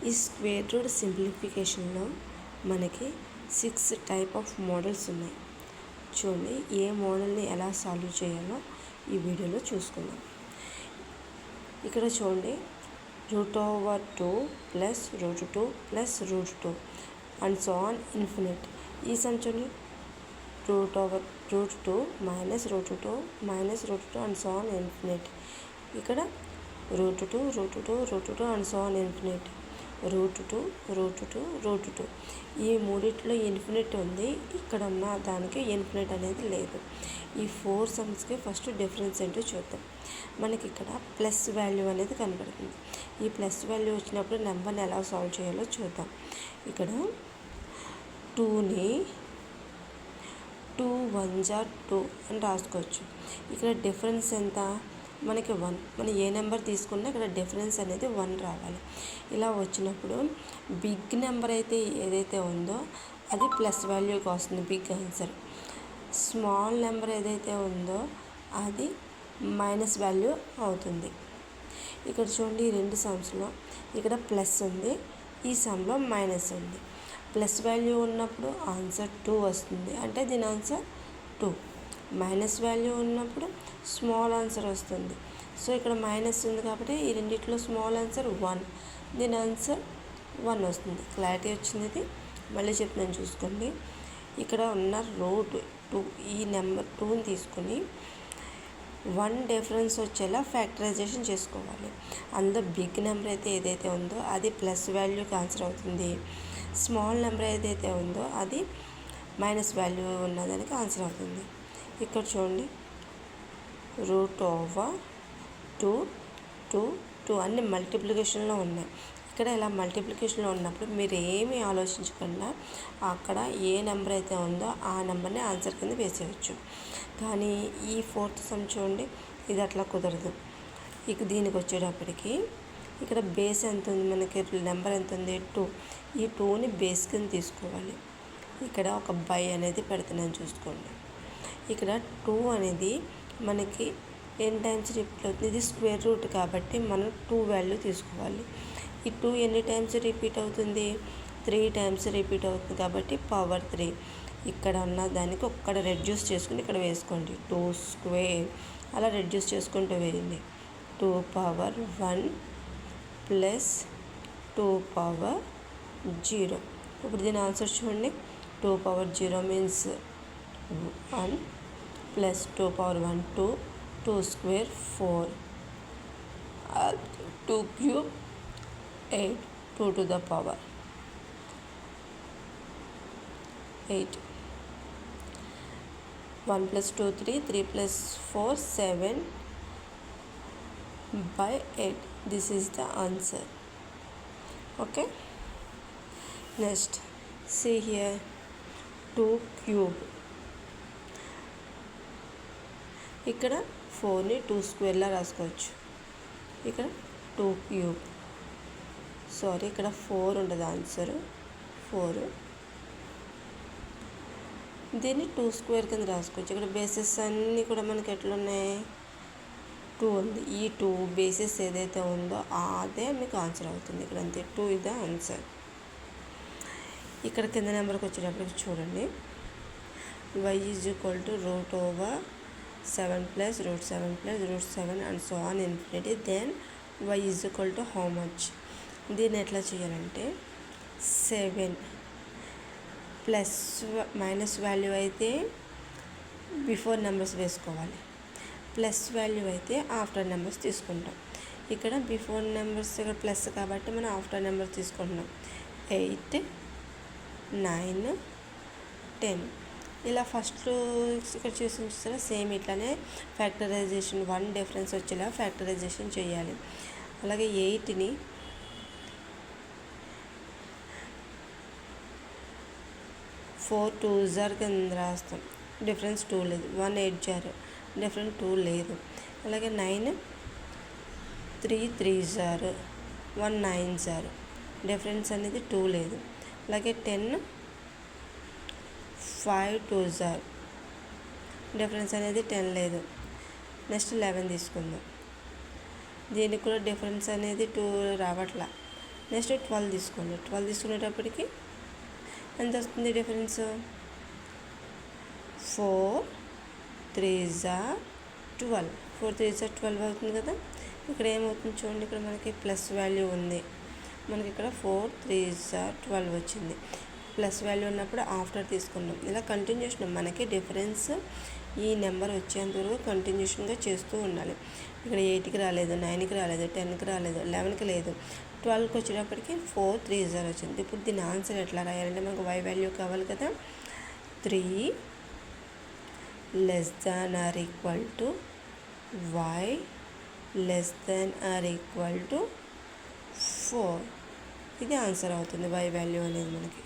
ఈ square root సింప్లిఫికేషన్లో మనకి 6 type of models ఉన్నాయి. చూడండి, ఏ మోడల్ని ఎలా సాల్వ్ చేయాలో ఈ వీడియోలో చూసుకుందాం. ఇక్కడ చూడండి, √2 plus √2 plus √2 and so on infinite. ఈ సమ్ చూడండి, √2 minus √2 minus √2 and so on infinite. ఇక్కడ √2 అండ్ సో ఆన్ ఇన్ఫినిట్, √2 ఈ మూడిట్లో ఇన్ఫినిట్ ఉంది. ఇక్కడ ఉన్న దానికి ఇన్ఫినిట్ అనేది లేదు. ఈ 4 సమ్స్కి ఫస్ట్ డిఫరెన్స్ ఏంటో చూద్దాం. మనకి ఇక్కడ ప్లస్ వాల్యూ అనేది కనబడుతుంది. ఈ ప్లస్ వాల్యూ వచ్చినప్పుడు నెంబర్ని ఎలా సాల్వ్ చేయాలో చూద్దాం. ఇక్కడ 2ని 2 1s are 2 అని రాసుకోవచ్చు. ఇక్కడ డిఫరెన్స్ ఎంత? మనకి 1. మనం ఏ నెంబర్ తీసుకున్నా ఇక్కడ డిఫరెన్స్ అనేది 1 రావాలి. ఇలా వచ్చినప్పుడు బిగ్ నెంబర్ అయితే ఏదైతే ఉందో అది ప్లస్ వాల్యూకి వస్తుంది, బిగ్ ఆన్సర్. స్మాల్ నెంబర్ ఏదైతే ఉందో అది మైనస్ వాల్యూ అవుతుంది. ఇక్కడ చూడండి, ఈ 2 సమ్స్లో ఇక్కడ ప్లస్ ఉంది, ఈ సమ్లో మైనస్ ఉంది. ప్లస్ వాల్యూ ఉన్నప్పుడు ఆన్సర్ 2 వస్తుంది, అంటే దీని ఆన్సర్ 2. మైనస్ వాల్యూ ఉన్నప్పుడు స్మాల్ ఆన్సర్ వస్తుంది. సో ఇక్కడ మైనస్ ఉంది కాబట్టి ఈ రెండిట్లో స్మాల్ ఆన్సర్ 1, దీని ఆన్సర్ 1 వస్తుంది. క్లారిటీ వచ్చింది. ఇది మళ్ళీ చెప్తున్నాను, చూసుకోండి. ఇక్కడ ఉన్న √2 ఈ నెంబర్ 2ని తీసుకొని 1 డిఫరెన్స్ వచ్చేలా ఫ్యాక్టరైజేషన్ చేసుకోవాలి. అందులో బిగ్ నెంబర్ అయితే ఏదైతే ఉందో అది ప్లస్ వాల్యూకి ఆన్సర్ అవుతుంది. స్మాల్ నెంబర్ ఏదైతే ఉందో అది మైనస్ వాల్యూ ఉన్నదానికి ఆన్సర్ అవుతుంది. ఇక్కడ చూడండి, √2 అన్ని మల్టిప్లికేషన్లో ఉన్నాయి. ఇక్కడ ఇలా మల్టిప్లికేషన్లో ఉన్నప్పుడు మీరు ఏమీ ఆలోచించకుండా అక్కడ ఏ నెంబర్ అయితే ఉందో ఆ నెంబర్ని ఆన్సర్ కింద వేసేయచ్చు. కానీ ఈ 4th సమ్ చూడండి, ఇది అట్లా కుదరదు. ఇక దీనికి వచ్చేటప్పటికి ఇక్కడ బేస్ ఎంత ఉంది, మనకి నెంబర్ ఎంత ఉంది 2. ఈ 2ని బేస్ కింద తీసుకోవాలి. ఇక్కడ ఒక బై అనేది పెడుతున్నాను, చూసుకోండి. ఇక్కడ 2 అనేది మనకి ఎన్ని టైమ్స్ రిపీట్ అవుతుంది, ఇది స్క్వేర్ రూట్ కాబట్టి మనం 2 వాల్యూ తీసుకోవాలి. ఈ 2 ఎన్ని టైమ్స్ రిపీట్ అవుతుంది, 3 టైమ్స్ రిపీట్ అవుతుంది కాబట్టి పవర్ 3. ఇక్కడ ఉన్న దానికి ఒక్కడ రెడ్యూస్ చేసుకుని ఇక్కడ వేసుకోండి, 2 స్క్వేర్ అలా రెడ్యూస్ చేసుకుంటూ వేయండి. 2 పవర్ 1 ప్లస్ 2 పవర్ 0. ఇప్పుడు దీని ఆన్సర్ చూడండి, 2 power 0 means 1 plus 2 power 1 2 square 4 2 cube 8 2 to the power 8 1 plus 2 3 plus 4 7 by 8. This is the answer. Okay, next see here, 2 cube. ఇక్కడ 4ని 2 స్క్వేర్లా రాసుకోవచ్చు. ఇక్కడ 2 క్యూబ్, సారీ ఇక్కడ 4 ఉండదు ఆన్సర్ 4. దీన్ని 2 స్క్వేర్ కింద రాసుకోవచ్చు. ఇక్కడ బేసెస్ అన్నీ కూడా మనకి ఎట్లున్నాయి, 2 ఉంది. ఈ 2 బేసెస్ ఏదైతే ఉందో అదే మీకు ఆన్సర్ అవుతుంది. ఇక్కడ అంతే, 2 ఇదే ఆన్సర్. ఇక్కడ కింద నెంబర్కి వచ్చేటప్పటికి చూడండి, y = √7 plus √7 plus √7 and so on infinity. Then y = how much. దీన్ని ఎట్లా చేయాలంటే 7 ప్లస్ మైనస్ వాల్యూ అయితే బిఫోర్ నెంబర్స్ వేసుకోవాలి, ప్లస్ వాల్యూ అయితే ఆఫ్టర్ నెంబర్స్ తీసుకుంటాం. ఇక్కడ బిఫోర్ నెంబర్స్ ఇక్కడ ప్లస్ కాబట్టి మనం ఆఫ్టర్ నెంబర్స్ తీసుకుంటున్నాం. 8 9 10 ఇలా ఫస్ట్ ఇక్కడ చూసారా, సేమ్ ఇట్లానే ఫ్యాక్టరైజేషన్ 1 డిఫరెన్స్ వచ్చేలా ఫ్యాక్టరైజేషన్ చేయాలి. అలాగే 8ని 4 2s are కింద రాస్తాం, డిఫరెన్స్ 2 లేదు. 1 8s are డిఫరెన్స్ 2 లేదు. అలాగే 9 3 3s are 1 9s are difference అనేది 2 లేదు. అలాగే 10 5 2s are డిఫరెన్స్ అనేది 10 లేదు. నెక్స్ట్ 11 తీసుకుందాం. దీనికి కూడా డిఫరెన్స్ అనేది 2 రావట్లా. నెక్స్ట్ 12 తీసుకోండి. 12 తీసుకునేటప్పటికి ఎంత వస్తుంది difference? 4 3s are 12. 4 3s are 12 అవుతుంది కదా. ఇక్కడ ఏమవుతుంది చూడండి, ఇక్కడ మనకి ప్లస్ వాల్యూ ఉంది. మనకి ఇక్కడ 4 3s are 12 వచ్చింది. ప్లస్ వాల్యూ ఉన్నప్పుడు ఆఫ్టర్ తీసుకున్నాం. ఇలా కంటిన్యూషన్ మనకి డిఫరెన్స్ ఈ నెంబర్ వచ్చేంత వరకు కంటిన్యూషన్గా చేస్తూ ఉండాలి. ఇక్కడ 8కి రాలేదు, 9కి రాలేదు, 10కి రాలేదు, 11కి లేదు, 12కి వచ్చేటప్పటికి 4 3s are వచ్చింది. ఇప్పుడు దీని ఆన్సర్ ఎట్లా రాయాలంటే మనకు y వాల్యూ కావాలి కదా. 3 less than or equal to y less than or equal to 4. ఇది ఆన్సర్ అవుతుంది y వాల్యూ అనేది మనకి.